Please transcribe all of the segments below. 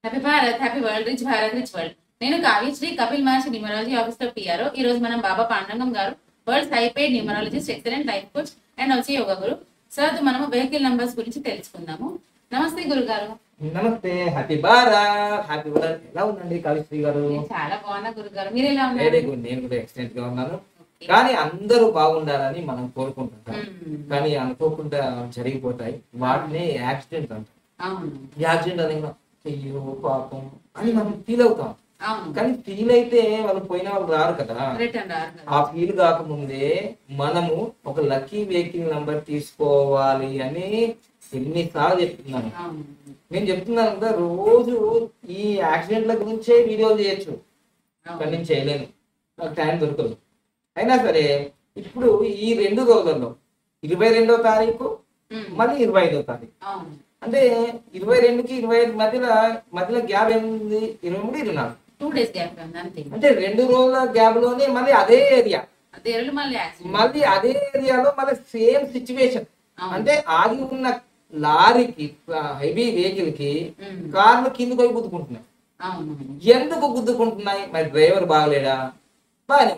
Happy Bharat, happy world, rich Bharat, rich world. నేను కావ్యశ్రీ, కపిల్ మహర్షి numerology officer PRO. ఈ రోజు మనం బాబా పాండురంగం గారు, world's high paid numerologist, excellent life coach and also yoga Guru. Sir మనము vehicle numbers గురించి తెలుసుకుందాము. నమస్తే గురుగారు. నమస్తే, హ్యాపీ భారత్, హ్యాపీ వరల్డ్. ఎలా ఉందండి కాళీశ్రీ గారు? చాలా బాగున్నా గురుగారు, మీరు ఎలా ఉన్నారు? వెరీ గుడ్, నేను కూడా ఎక్సలెంట్ గా ఉన్నాను. కానీ అందరూ బాగుండాలని మనం కోరుకుంటుంటాం, కానీ అనుకోకుండా జరిగిపోతాయి. వాటిని యాక్సిడెంట్ అంటాం. యాక్సిడెంట్ అనేది అయ్యో పాపం అని మనం ఫీల్ అవుతాం. కానీ ఫీల్ అయితే వాళ్ళు పోయిన వాళ్ళు రారు కదా. ఆ ఫీల్ కాకముందే మనము ఒక లక్కీ వెహికల్ నంబర్ తీసుకోవాలి అని ఎన్నిసార్లు చెప్తున్నాను. నేను చెప్తున్నాను కదా, రోజు ఈ యాక్సిడెంట్ల గురించే వీడియోలు చేయొచ్చు, కానీ నేను చేయలేను, నాకు టైం దొరకదు. అయినా సరే ఇప్పుడు ఈ 2 రోజుల్లో 22వ తారీఖు మళ్ళీ 25వ తారీఖు, అంటే 22కి 25 మధ్యలో గ్యాప్ ఏముంది? 23, 24 2 days గ్యాప్. అంటే 2 రోజుల గ్యాప్ లోనే మళ్ళీ అదే ఏరియా, మళ్ళీ అదే ఏరియాలో మళ్ళీ సేమ్ సిచ్యువేషన్. అంటే ఆగి ఉన్న లారీకి, హెవీ వెహికల్ కి కార్లు కిందకి పోయి గుద్దుకుంటున్నాయి. ఎందుకు గుద్దుకుంటున్నాయి? మరి డ్రైవర్ బాగలేడా? బాగానే.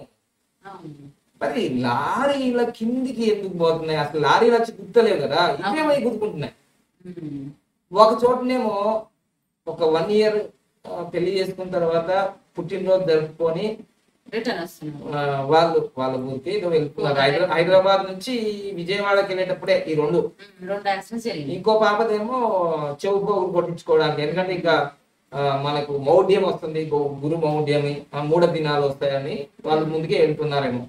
మరి లారీల కిందికి ఎందుకు పోతున్నాయి? అసలు లారీలు వచ్చి గుర్తలేవు కదా, ఇవే పోయి గుద్దుకుంటున్నాయి. ఒక చోటనేమో ఒక 1 year పెళ్లి చేసుకున్న తర్వాత పుట్టినరోజు జరుపుకొని వాళ్ళ ఊరికి వెళ్తున్నారు. హైదరాబాద్ నుంచి విజయవాడకి వెళ్ళేటప్పుడే ఈ రెండు. ఇంకో పాపదేమో చెవు పోగులు కొట్టించుకోవడానికి, ఎందుకంటే ఇంకా మనకు మౌఢ్యం వస్తుంది, గురు మౌఢ్యం, 3 దినాలు వస్తాయని వాళ్ళు ముందుకే వెళ్తున్నారేమో.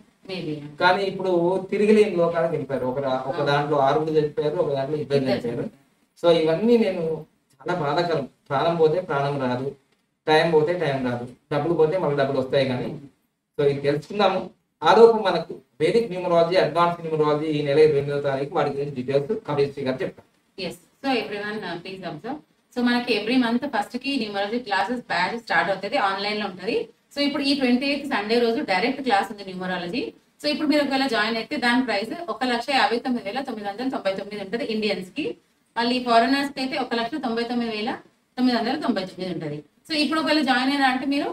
కానీ ఇప్పుడు తిరిగి లేని లోకాలకు వెళ్ళిపోయారు. ఒక దాంట్లో 6 చనిపోయారు, ఒక దాంట్లో 2 చనిపోయారు. సో ఇవన్నీ నేను చాలా బాధాకరం. ప్రాణం పోతే ప్రాణం రాదు, టైం పోతే టైం రాదు, డబ్బులు పోతే మళ్ళీ డబ్బులు వస్తాయి. కానీ సో ఇది తెలుసుకుందాము. ఆలోపు మనకు వేదిక్ న్యూమరాలజీ, అడ్వాన్స్ న్యూమరాలజీ ఈ నెల 22వ తారీఖు వాటి గురించి డీటెయిల్స్ కపిల్ గారు చెప్తారు. సో మనకి ఎవ్రీ మంత్ ఫస్ట్ కి న్యూమరాలజీ క్లాసెస్ బ్యాచ్ స్టార్ట్ అవుతుంది, ఆన్లైన్ లో ఉంటది. సో ఇప్పుడు ఈ 28th సండే రోజు డైరెక్ట్ క్లాస్ ఉంది న్యూమరాలజీ. సో ఇప్పుడు మీరు ఒకవేళ జాయిన్ అయితే దాని ప్రైస్ 1,59,999 ఉంటుంది ఇండియన్స్ కి. మళ్ళీ ఫారినర్స్ కి అయితే 1,99,999 ఉంటుంది. సో ఇప్పుడు ఒకవేళ జాయిన్ అయినా అంటే మీరు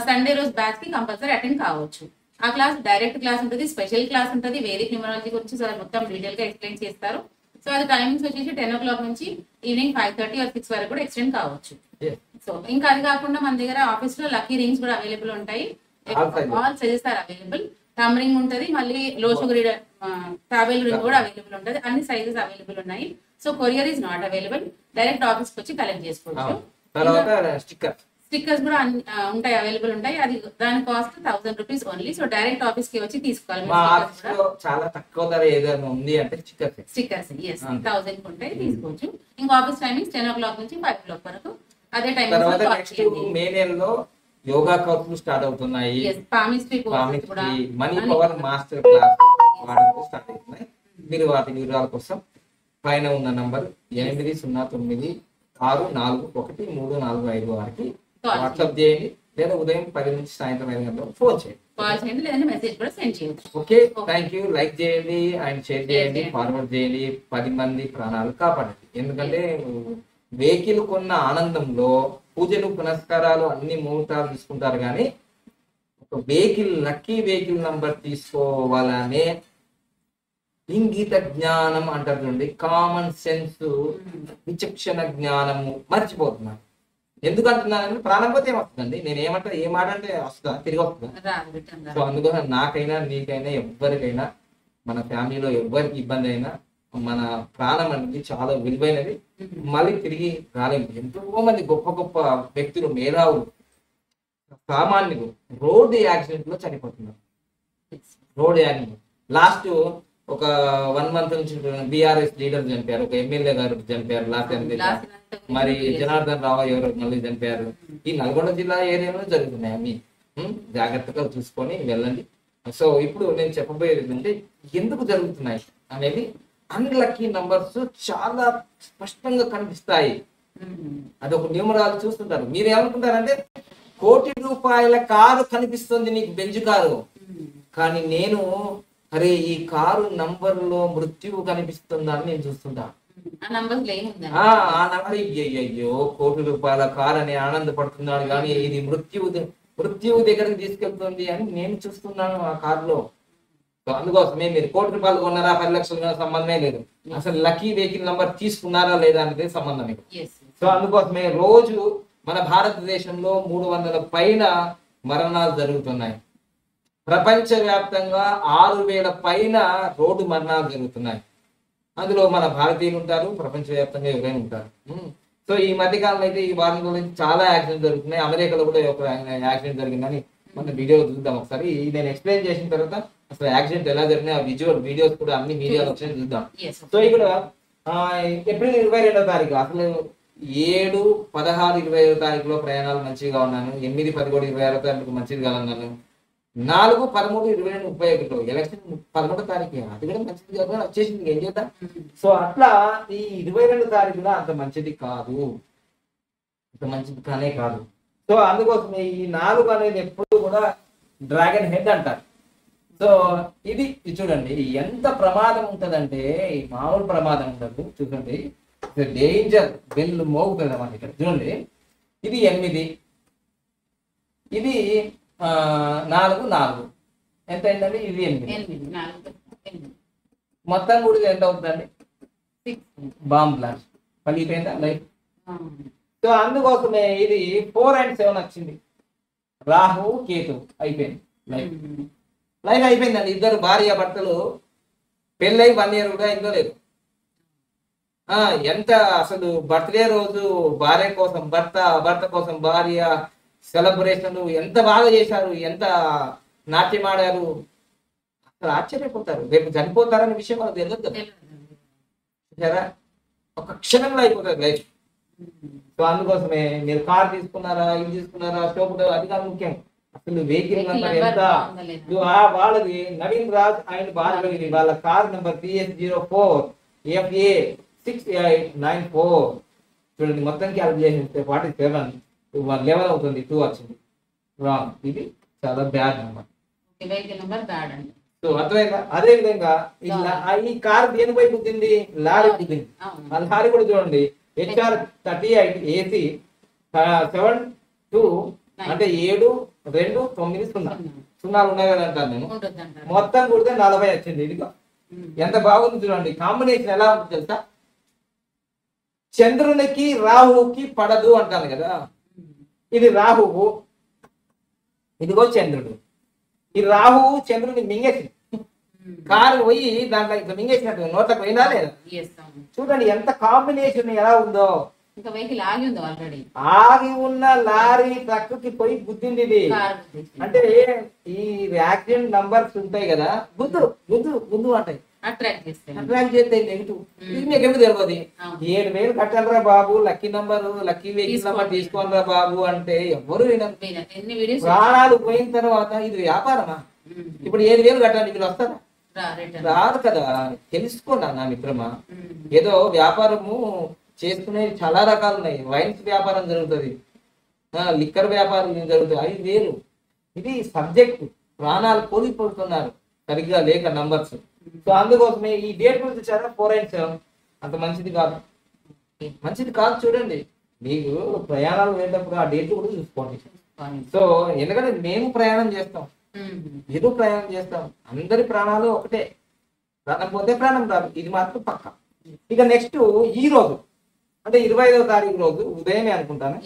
సండే రోజు బ్యాచ్ కి కంపల్సరీ అటెండ్ కావచ్చు. ఆ క్లాస్ డైరెక్ట్ క్లాస్ ఉంటుంది, స్పెషల్ క్లాస్ ఉంటుంది, వేదిక్ న్యూమరాలజీ గురించి సార్ మొత్తం డీటెయిల్ గా ఎక్స్ప్లెయిన్ చేస్తారు. సో అది టైమింగ్స్ వచ్చేసి 10 o'clock నుంచి ఈవినింగ్ 5:30 or 6 వరకు కూడా ఎక్స్టెండ్ కావచ్చు. సో ఇంకా అది కాకుండా మన దగ్గర ఆఫీస్ లో లక్కీ రింగ్స్ కూడా అవైలబుల్ ఉంటాయి. All sizes are available. Thumb ring ఉంటుంది, మళ్ళీ లో షుగర్ టాబెల్ రింగ్ కూడా అవైలబుల్ ఉంటుంది. అన్ని సైజెస్ అవైలబుల్ ఉన్నాయి. So courier is not available, direct office కి వచ్చి కలెక్ట్ చేసుకోవచ్చు. స్టిక్కర్స్ కూడా ఉంటాయి, అవైలబుల్ ఉంటాయి. అది దాని cost 1000 rupees only. So direct office కి వచ్చి తీసుకోవాలి. చాలా తక్కువ ధర ఏదైనా ఉంది అంటే స్టిక్కర్స్ 1000 ఉంటాయి, తీసుకోవచ్చు. ఇంకా ఆఫీస్ టైమింగ్స్ 10 o'clock నుంచి 5 o'clock వరకు. అదే టైం మే నెలలో యోగా కోర్సులు స్టార్ట్ అవుతున్నాయి. Money power master class start అవుతున్నాయి. మీరు వాటి వివరాల కోసం పైన ఉన్న నంబర్ 8091644135 వారికి వాట్సాప్ చేయండి, లేదా ఉదయం 10 నుంచి సాయంత్రం 5 గంటలకు ఫోన్ చేయండి. Okay, thank you. లైక్ చేయండి అండ్ షేర్ చేయండి, ఫార్వర్డ్ చేయండి. 10 మంది ప్రాణాలు కాపాడండి. ఎందుకంటే వెహికల్ కొన్న ఆనందంలో పూజలు పునస్కారాలు అన్ని ముహూర్తాలు తీసుకుంటారు, కానీ ఒక వెహికల్ లక్కీ వెహికల్ నంబర్ తీసుకోవాలనే ఇంగిత జ్ఞానం అంటారు చూడండి, కామన్ సెన్స్, విచక్షణ జ్ఞానము మర్చిపోతున్నారు. ఎందుకంటున్నానంటే ప్రాణం పోతే ఏమొస్తుందండి? నేను ఏ మాట అంటే వస్తుందా? తిరిగి వస్తుందా? సో అందుకోసం నాకైనా నీకైనా ఎవరికైనా మన ఫ్యామిలీలో ఎవరికి ఇబ్బంది అయినా మన ప్రాణం అనేది చాలా విలువైనది, మళ్ళీ తిరిగి రాలేము. ఎంతో మంది గొప్ప గొప్ప వ్యక్తులు, మేధావులు, సామాన్యులు రోడ్డు యాక్సిడెంట్ లో చనిపోతున్నారు. రోడ్ యాక్సిడెంట్ లాస్ట్ ఒక 1 month నుంచి బీఆర్ఎస్ లీడర్ చనిపోయారు, ఒక ఎమ్మెల్యే గారు చనిపోయారు లాస్ట్, మరి జనార్దన్ రావు ఎవరు మళ్ళీ చనిపోయారు. ఈ నల్గొండ జిల్లా ఏరియాలో జరుగుతున్నాయి అన్ని. జాగ్రత్తగా చూసుకొని వెళ్ళండి. సో ఇప్పుడు నేను చెప్పబోయేది ఏంటంటే ఎందుకు జరుగుతున్నాయి అనేది, అన్లక్కీ నంబర్స్ చాలా స్పష్టంగా కనిపిస్తాయి. అదొక న్యూమరాలు చూస్తుంటారు. మీరు ఏమనుకుంటారంటే 1,00,00,000 రూపాయల కారు కనిపిస్తుంది నీకు, బెంజ్ కారు. కానీ నేను అరే ఈ కారు నంబర్ లో మృత్యువు కనిపిస్తుందా అని నేను చూస్తుంటా. ఆ నంబర్ అయ్యో ₹1,00,00,000 కార్ అని ఆనందపడుతున్నాడు, కానీ ఇది మృత్యువు దగ్గరికి తీసుకెళ్తుంది అని నేను చూస్తున్నాను ఆ కారులో. సో అందుకోసమే మీరు ₹1,00,00,000 కొన్నారా 10 లక్షలు సంబంధమే లేదు, అసలు లక్కీ వెహికల్ నంబర్ తీసుకున్నారా లేదా అనేది సంబంధం. సో అందుకోసమే రోజు మన భారతదేశంలో 300 పైన మరణాలు జరుగుతున్నాయి. ప్రపంచవ్యాప్తంగా 6,000 పైన రోడ్డు మరణాలు జరుగుతున్నాయి. అందులో మన భారతీయులు ఉంటారు, ప్రపంచవ్యాప్తంగా ఎవరైనా ఉంటారు. సో ఈ మధ్య కాలంలో అయితే ఈ వారం రోజులు చాలా యాక్సిడెంట్ జరుగుతున్నాయి. అమెరికాలో కూడా ఒక యాక్సిడెంట్ జరిగిందని మన వీడియోలో చూద్దాం ఒకసారి. నేను ఎక్స్ప్లెయిన్ చేసిన తర్వాత అసలు యాక్సిడెంట్ ఎలా జరిగినాయి, ఆ వీడియోస్ కూడా అన్ని మీడియాలో వచ్చి చూద్దాం. సో ఇక్కడ ఏప్రిల్ 22వ తారీఖు అసలు 7, 16, 25వ తారీఖులో ప్రయాణాలు మంచిగా ఉన్నాను. 8, 11, 26వ తారీఖు మంచిగా ఉన్నాను. 4, 13, 22, 31 ఎలక్షన్ 11వ తారీఖు అది కూడా మంచిది కాదు, వచ్చేసింది, ఏం చేద్దాం. సో అట్లా ఈ 22 తారీఖున అంత మంచిది కాదు, అంత మంచిది కానే కాదు. సో అందుకోసం ఈ 4 అనేది ఎప్పుడు కూడా డ్రాగన్ హెడ్ అంటారు. సో ఇది చూడండి ఎంత ప్రమాదం ఉంటదంటే, ఈ మామూలు ప్రమాదం ఉండదు. చూడండి డేంజర్ బెల్ మోగుతుంది అన్నమాట. ఇక్కడ చూడండి ఇది 8, ఇది 4 ఎంత అయిందండి, ఇది 8 మొత్తం కూడా ఎంత అవుతుందండి, బాంబ్ బ్లాస్ట్ పలిగిపోయిందా లైఫ్. సో అందుకోసమే ఇది 4 and 7 వచ్చింది. రాహు కేతు అయిపోయింది, లైఫ్ అయిపోయిందండి. ఇద్దరు భార్య భర్తలు పెళ్ళై 1 year కూడా ఇంట్లో లేదు. ఎంత అసలు బర్త్డే రోజు భార్య కోసం భర్త, భర్త కోసం భార్య సెలబ్రేషన్ ఎంత బాగా చేశారు, ఎంత నాట్యం ఆడారు, అసలు ఆశ్చర్యపోతారు. రేపు చనిపోతారనే విషయం వాళ్ళకి తెలియదు కదా, సరే ఒక క్షణంలో అయిపోతుంది లైఫ్. సో అందుకోసమే మీరు కార్ తీసుకున్నారా, ఇది తీసుకున్నారా, షోపు, అది కాదు ముఖ్యం, అసలు వెహికల్ నెంబర్ ఎంత. వాళ్ళది నవీన్ రాజ్ అండ్ భార్గవి, వాళ్ళ కార్ నెంబర్ PS04FA6894. చూడండి మొత్తం క్యాలిక్యులేషన్ చేస్తే 47 11 అవుతుంది, 2 వచ్చింది రాంగ్. ఇది చాలా బ్యాడ్ నెంబర్. సో అర్థమైందా. అదే విధంగా ఈ కార్ దేనిపై గుద్దింది, లారీ గుద్దింది. ఆ లారీ కూడా చూడండి HR38 AC 72 అంటే 7, 2, 9, 0 ఉన్నాయి కదా అంటాను నేను. మొత్తం కుడితే 40 వచ్చింది. ఇదిగో ఎంత బాగుంది చూడండి, కాంబినేషన్ ఎలా ఉంటుంది తెలుసా. చంద్రునికి రాహుకి పడదు అంటాను కదా, ఇది రాహువు, ఇదిగో చంద్రుడు. ఈ రాహువు చంద్రుడిని మింగేసి కారు పోయి దాంట్లో ఇట్లా మింగేసినట్టు నోట్లకు పోయినా లేదా. చూడండి ఎంత కాంబినేషన్ ఎలా ఉందో. ఆగి ఉన్న లారీ ట్రక్కి పోయి గుద్దింది ఇది. అంటే ఈ యాక్సిడెంట్ నంబర్స్ ఉంటాయి కదా, గుద్దు గుద్దు గుద్దు అంటాయి, అట్రాక్ట్ చేస్తే నెగిటివ్. ఇది మీకు ఎందుకు తెలియదు. 7,000 కట్టాలరా బాబు, lucky number, lucky vehicle number తీసుకోనరా బాబు అంటే ఎవరు వినరు. ప్రాణాలు పోయిన తర్వాత ఇది వ్యాపారమా? ఇప్పుడు 7,000 కట్టాలి, ఇక్కడ వస్తారా? రాదు కదా. తెలుసుకోండి నా మిత్రమా, ఏదో వ్యాపారము చేసుకునే చాలా రకాలు ఉన్నాయి. వైన్స్ వ్యాపారం జరుగుతుంది, లిక్కర్ వ్యాపారం జరుగుతుంది, అవి వేరు. ఇది సబ్జెక్ట్. ప్రాణాలు కోల్పోతున్నారు సరిగ్గా లేక నంబర్స్. సో అందుకోసమే ఈ డేట్ గురించి చూసారా, 4 and 7 అంత మంచిది కాదు, మంచిది కాదు. చూడండి మీకు ప్రయాణాలు వెళ్ళేటప్పుడు ఆ డేట్ కూడా చూసుకోండి. సో ఎందుకంటే మేము ప్రయాణం చేస్తాం, మీరు ప్రయాణం చేస్తాం, అందరి ప్రాణాలు ఒకటే. ప్రాణం పోతే ప్రాణం రాదు, ఇది మాత్రం పక్క. ఇక నెక్స్ట్ ఈ రోజు అంటే 25వ తారీఖు రోజు ఉదయమే అనుకుంటాను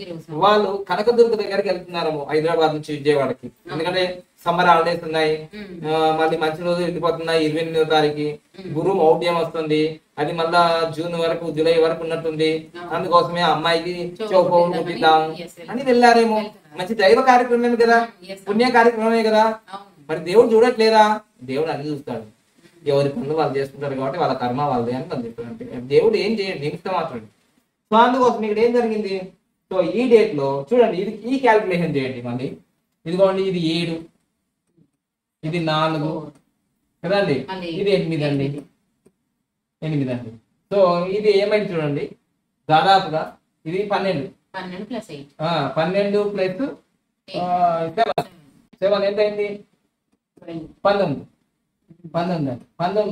వాళ్ళు కనకదుర్గ దగ్గరికి వెళ్తున్నారేమో, హైదరాబాద్ నుంచి విజయవాడకి. ఎందుకంటే సమ్మర్ హాలిడేస్ ఉన్నాయి, మళ్ళీ మంచి రోజు వెళ్ళిపోతున్నాయి. 28వ తారీఖు గురు మౌఢ్యం వస్తుంది, అది మళ్ళా జూన్ వరకు, జూలై వరకు ఉన్నట్టుంది. అందుకోసమే అమ్మాయికి చౌపౌలు కుట్టిద్దాం అని వెళ్ళారేమో. మంచి దైవ కార్యక్రమమే కదా, పుణ్య కార్యక్రమమే కదా. మరి దేవుడు చూడట్లేదా? దేవుడు అన్ని చూస్తాడు, ఎవరి పనులు వాళ్ళు చేసుకుంటారు కాబట్టి వాళ్ళ కర్మ వాళ్ళదే అని మనం చెప్తాడు. దేవుడు ఏం చేయండి, నిమిత్తం మాత్రం. సో అందుకోసం ఇక్కడ ఏం జరిగింది, సో ఈ డేట్ లో చూడండి, ఇది ఈ క్యాల్కులేషన్ చేయండి మళ్ళీ. ఇదిగోండి ఇది 7, ఇది 4 కదండి, ఇది 8 అండి, 8 అండి. సో ఇది ఏమైంది చూడండి, దాదాపుగా ఇది 12 + 7 ఎంత అయింది, 19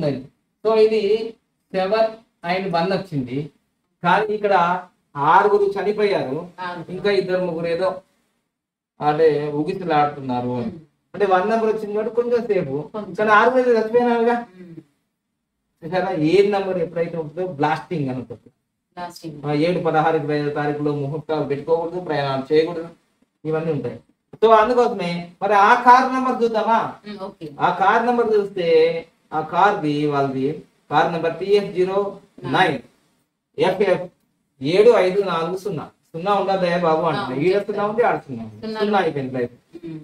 అయింది. సో ఇది 7 ఆయన 1 వచ్చింది. కానీ ఇక్కడ 6 చనిపోయారు, ఇంకా 2-3 ఏదో అంటే ఊగిసలాడుతున్నారు. అంటే 1 నెంబర్ వచ్చింది కాబట్టి కొంచెం సేపు, కానీ 6 చచ్చిపోయినారుగా. చూసారా, ఏ నెంబర్ ఎప్పుడైతే ఉంటుందో బ్లాస్టింగ్ అని ఉంటుంది. 7-16-25 తారీఖులో ముహూర్తాలు పెట్టుకోకూడదు, ప్రయాణాలు చేయకూడదు, ఇవన్నీ ఉంటాయి. సో అందుకోసమే మరి ఆ కార్ నెంబర్ చూద్దామా. ఆ కార్ నెంబర్ చూస్తే ఆ కార్ది వాళ్ళది కార్ నెంబర్ TF09 FF 7540. 0 ఉండదయ్యా బాబు అంటున్నా. ఈడుస్తున్నా ఉంది, ఆడుతున్నా 0 అయిపోయింది లైఫ్.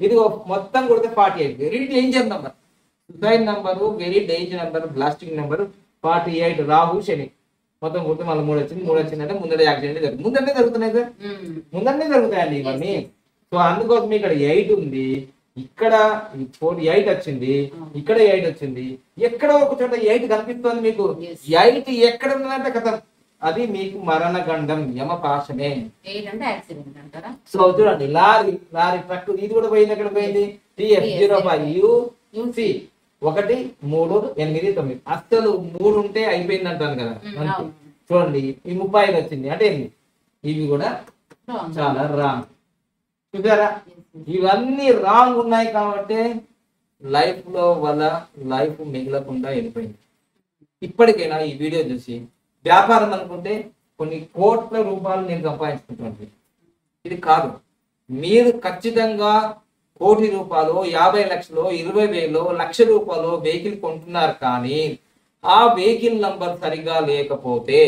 ఇది మొత్తం కొడితే 48. Very danger number, suicide number, very danger number, blasting number 48. Rahu Shani మొత్తం కొడితే మళ్ళీ 3 వచ్చింది. 3 వచ్చిందంటే ముందరే యాక్సిడెంట్ జరుగుతుంది. ముందరనే జరుగుతున్నాయి సార్, ముందరనే జరుగుతాయండి ఇవన్నీ. సో అందుకోసం ఇక్కడ 8 ఉంది, ఇక్కడ 8 వచ్చింది, ఇక్కడ 8 వచ్చింది. ఎక్కడో ఒక చోట 8 కనిపిస్తుంది మీకు. 8 ఎక్కడ ఉందంటే కథ అది మీకు మరణ గండం, యమపాశమే. సో చూడండి, లారీ ట్రక్ ఇది కూడా పోయింది. ఎక్కడ పోయింది? TF05UC 138-9. అసలు 3 ఉంటే అయిపోయింది అంటాను కదా. చూడండి, ఈ 35 వచ్చింది అంటే ఏంది? ఇవి కూడా చాలా రాంగ్. చూసారా, ఇవన్నీ రాంగ్ ఉన్నాయి కాబట్టి లైఫ్ లో వల్ల లైఫ్ మిగలకుండా వెళ్ళిపోయింది. ఇప్పటికైనా ఈ వీడియో చూసి వ్యాపారం అనుకుంటే కొన్ని కోట్ల రూపాయలు నేను సంపాదించుకుంటుంది. ఇది కాదు, మీరు ఖచ్చితంగా 1 కోటి రూపాయలు, 50 లక్షలు, 20,000, 1,00,000 రూపాయలు వెహికల్ కొంటున్నారు. కానీ ఆ వెహికల్ నంబర్ సరిగా లేకపోతే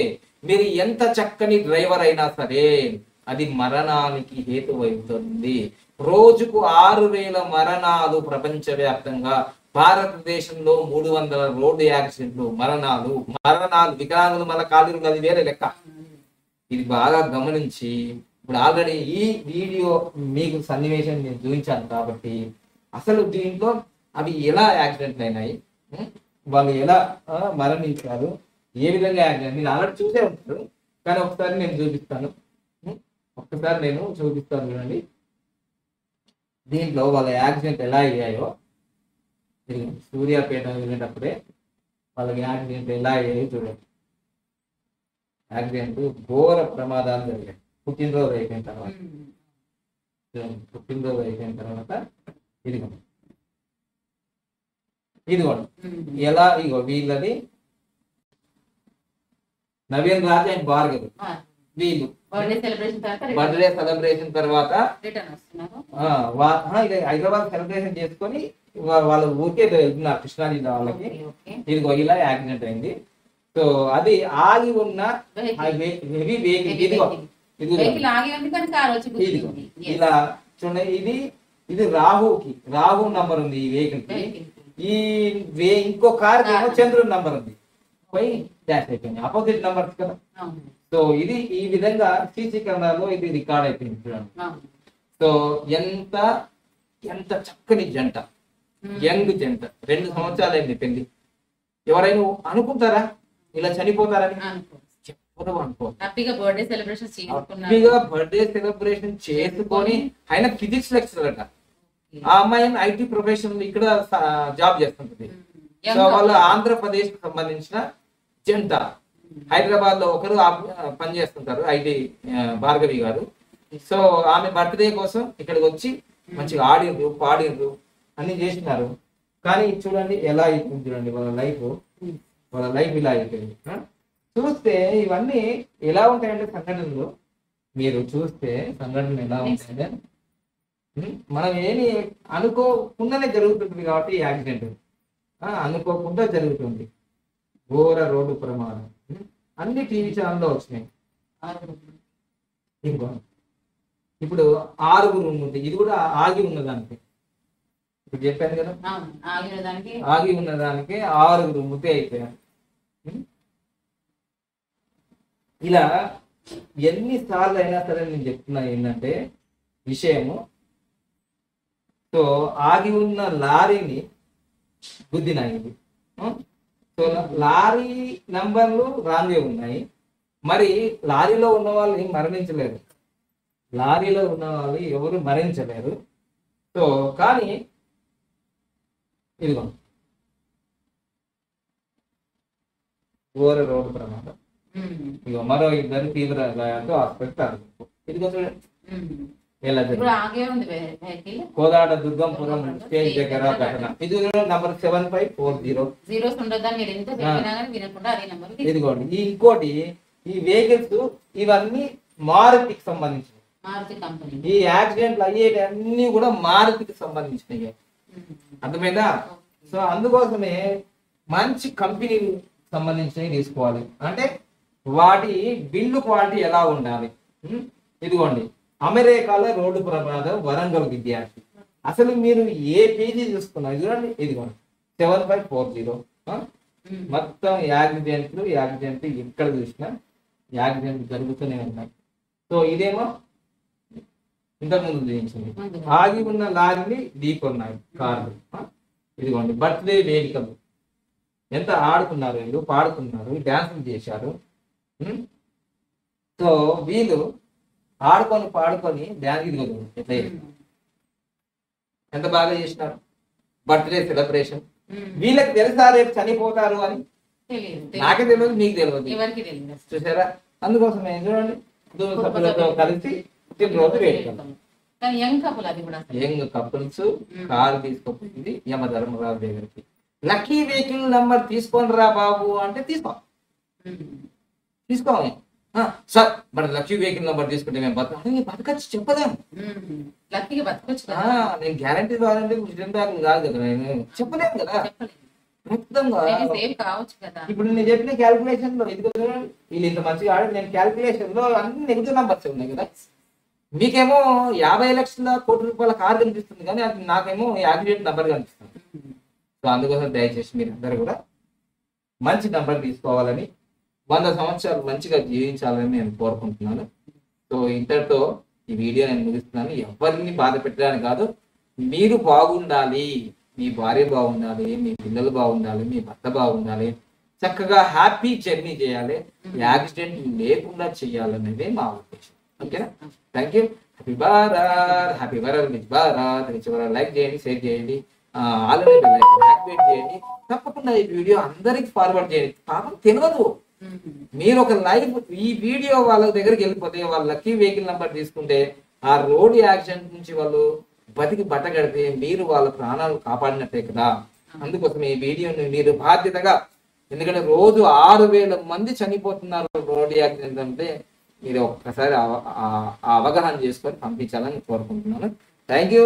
మీరు ఎంత చక్కని డ్రైవర్ అయినా సరే అది మరణానికి హేతువవుతుంది. రోజుకు 6,000 మరణాలు ప్రపంచవ్యాప్తంగా. భారతదేశంలో 300 రోడ్డు యాక్సిడెంట్లు, మరణాలు. వికలాంగులు మళ్ళీ ఖాళీలు, అది వేరే లెక్క. ఇది బాగా గమనించి, ఇప్పుడు ఆల్రెడీ ఈ వీడియో మీకు సన్నివేశం నేను చూపించాను కాబట్టి అసలు దీంట్లో అవి ఎలా యాక్సిడెంట్లు అయినాయి, వాళ్ళు ఎలా మరణించారు, ఏ విధంగా యాక్సిడెంట్ మీరు ఆల్రెడీ చూసే ఉంటారు. కానీ ఒకసారి నేను చూపిస్తాను చూడండి. దీంట్లో వాళ్ళ యాక్సిడెంట్ ఎలా అయ్యాయో, సూర్యాపేట వెళ్ళేటప్పుడే వాళ్ళకి యాక్సిడెంట్ ఎలా అయ్యాయో చూడండి. యాక్సిడెంట్ ఘోర ప్రమాదాలు జరిగాయి. పుట్టినరోజు అయిపోయిన తర్వాత ఇదిగోండి ఎలా. ఇగో వీళ్ళది నవీన్ రాజ్ అండ్ భార్గవి. వీళ్ళు బర్త్డే సెలబ్రేషన్ తర్వాత హైదరాబాద్ సెలబ్రేషన్ చేసుకొని వాళ్ళ ఊరికే వెళ్తున్నారు కృష్ణా జిల్లా వాళ్ళకి. ఇదిగో ఇలా యాక్సిడెంట్ అయింది. సో అది ఆగి ఉన్న హెవీ వెహికల్ ఇదిగో ఇలా చూడండి. ఇది రాహు నంబర్ ఉంది ఈ వెహికల్ కి. ఇంకో కార్ ఏమో చంద్రుడి నంబర్ ఉంది, పోయి డాష్ అయిపోయింది. అపోజిట్ నంబర్స్ కదా. సో ఇది ఈ విధంగా సీసీ కెమెరాలో ఇది రికార్డ్ అయిపోయింది చూడండి. సో ఎంత చక్కని జంట, యంగ్ జంట, 2 సంవత్సరాలు అయింది పెళ్లి. ఎవరైనా అనుకుంటారా ఇలా చనిపోతారని? హ్యాపీగా బర్త్డే సెలబ్రేషన్ చేసుకొని ఆయన ఫిజిక్స్ లెక్చరర్ అట. ఆ అమ్మాయి ఐటీ ప్రొఫెషనల్ ఇక్కడ జాబ్ చేస్తుంటది. సో వాళ్ళు ఆంధ్రప్రదేశ్ కి సంబంధించిన జంట. హైదరాబాద్ లో ఒకరు పనిచేస్తుంటారు, ఐటీ భార్గవి గారు. సో ఆమె బర్త్డే కోసం ఇక్కడికి వచ్చి మంచిగా ఆడిండ్రు, పాడిండ్రు, అన్ని చేసినారు. కానీ చూడండి ఎలా అయిపోయింది, చూడండి వాళ్ళ లైఫ్ ఇలా అయిపోయింది. చూస్తే ఇవన్నీ ఎలా ఉంటాయంటే సంఘటనలు, మీరు చూస్తే సంఘటనలు ఎలా ఉంటాయంటే మనం ఏమి అనుకోకుండానే జరుగుతుంది కాబట్టి యాక్సిడెంట్ అనుకోకుండా జరుగుతుంది. ఘోర రోడ్డు ప్రమాదం అన్ని టీవీ ఛానల్లో వచ్చినాయి. ఇప్పుడు 6 ఉంది, ఇది కూడా ఆగి ఉన్నదానికి. ఇప్పుడు చెప్పాను కదా, ఆగి ఉన్నదానికి 6 ముద్దే అయిపోయారు. ఇలా ఎన్నిసార్లు అయినా సరే నేను చెప్తున్నా ఏంటంటే విషయము. సో ఆగి ఉన్న లారీని గుద్దినాయి. సో లారీ నంబర్లు రాంగే ఉన్నాయి. మరి లారీలో ఉన్న వాళ్ళు మరణించలేరు, లారీలో ఉన్న వాళ్ళు ఎవరు మరణించలేరు. సో కానీ ఇదిగో ఘోర రోడ్డు ప్రమాదం. ఇక మరో ఇద్దరు తీవ్ర గాయాలతో హాస్పిటల్ తరలింపు. ఇదిగో చూడండి కోదాడ దుర్గంపురం స్టేజ్ దగ్గర ఘటన. ఇది నంబర్ 7540. ఇదిగోండి ఇంకోటి ఈ వెహికల్స్ ఇవన్నీ మారుతికి సంబంధించినవి. ఈ యాక్సిడెంట్లు అయ్యేటి అన్ని కూడా మారుతికి సంబంధించినవి. అర్థమైందా? సో అందుకోసమే మంచి కంపెనీ సంబంధించినవి తీసుకోవాలి. అంటే వాటి బిల్లు క్వాలిటీ ఎలా ఉండాలి. ఇదిగోండి అమెరికాలో రోడ్డు ప్రమాదం వరంగల్ విద్యార్థి. అసలు మీరు ఏ పేజీ చూసుకున్నారు చూడండి. ఇదిగోండి 7540 మొత్తం యాక్సిడెంట్లు ఎక్కడ చూసినా యాక్సిడెంట్ జరుగుతూనే ఉన్నాయి. సో ఇదేమో ఇంతకుముందు చూపించింది. ఆగి ఉన్న లారీని ఢీకొన్నాయి కార్లు. ఇదిగోండి బర్త్డే వేడుకలు ఎంత ఆడుకున్నారు, వీళ్ళు పాడుకున్నారు, డాన్సులు చేశారు. సో వీళ్ళు ఆడుకొని పాడుకొని డ్యాన్స్ ఎట్లా ఎంత బాగా చేసినారు. Birthday celebration. వీళ్ళకి తెలుసా రేపు చనిపోతారు అని? నాకే తెలియదు, మీకు తెలియదు. చూసారా? అందుకోసమే చూడండి సభ్యులతో కలిసి రోజు వేడుకలు. యంగ్ కపుల్స్ కారు తీసుకుపోయింది యమధర్మరాజు దగ్గరికి. లక్కీ వెహికల్ నంబర్ తీసుకొని రా బాబు అంటే తీసుకోవాలి సార్. మరి లక్కీ వెహికల్ నంబర్ తీసుకుంటే మేము బతకచ్చు చెప్పదాం. నేను గ్యారంటీ వారంటీ కాదు కదా, నేను చెప్పలేము కదా. ఇప్పుడు నేను చెప్పిన క్యాల్కులేషన్ లో ఇది వీళ్ళు ఇంత మంచిగా ఆడి నేను క్యాల్కులేషన్ లో అన్ని నెగిటివ్ నంబర్స్ ఉన్నాయి కదా. మీకేమో 50 లక్షల కోట్ల రూపాయల కార్ కనిపిస్తుంది కానీ అది నాకేమో యాక్సిడెంట్ నంబర్ కనిపిస్తుంది. సో అందుకోసం దయచేసి మీరు అందరూ కూడా మంచి నంబర్ తీసుకోవాలని 100 సంవత్సరాలు మంచిగా జీవించాలని నేను కోరుకుంటున్నాను. సో ఇంతటితో ఈ వీడియో నేను ముగిస్తున్నాను. ఎవరిని బాధ పెట్టడానికి కాదు, మీరు బాగుండాలి, మీ భార్య బాగుండాలి, మీ పిల్లలు బాగుండాలి, మీ భర్త బాగుండాలి, చక్కగా హ్యాపీ జర్నీ చేయాలి, యాక్సిడెంట్ లేకుండా చేయాలనేది మా ఉద్దేశం. ఓకేనా? Thank you. Happy Bharat, happy world, rich Bharat, rich world. Like చేయండి, షేర్ చేయండి, ఆల్రెడీ బెల్ ఐకాన్ యాక్టివేట్ చేయండి. తప్పకుండా ఈ వీడియో అందరికి ఫార్వర్డ్ చేయండి. పాపం తెలియదు, మీరు ఒక లైవ్ ఈ వీడియో వాళ్ళ దగ్గరికి వెళ్ళిపోతే వాళ్ళ లక్కీ వెహికల్ నంబర్ తీసుకుంటే ఆ రోడ్ యాక్సిడెంట్ నుంచి వాళ్ళు బతికి బట్టగడితే మీరు వాళ్ళ ప్రాణాలు కాపాడినట్టే కదా. అందుకోసం ఈ వీడియోని మీరు బాధ్యతగా, ఎందుకంటే రోజు 6000 మంది చనిపోతున్నారు రోడ్ యాక్సిడెంట్ అంటే, మీరు ఒక్కసారి అవగాహన చేసుకొని పంపించాలని కోరుకుంటున్నాను. Thank you.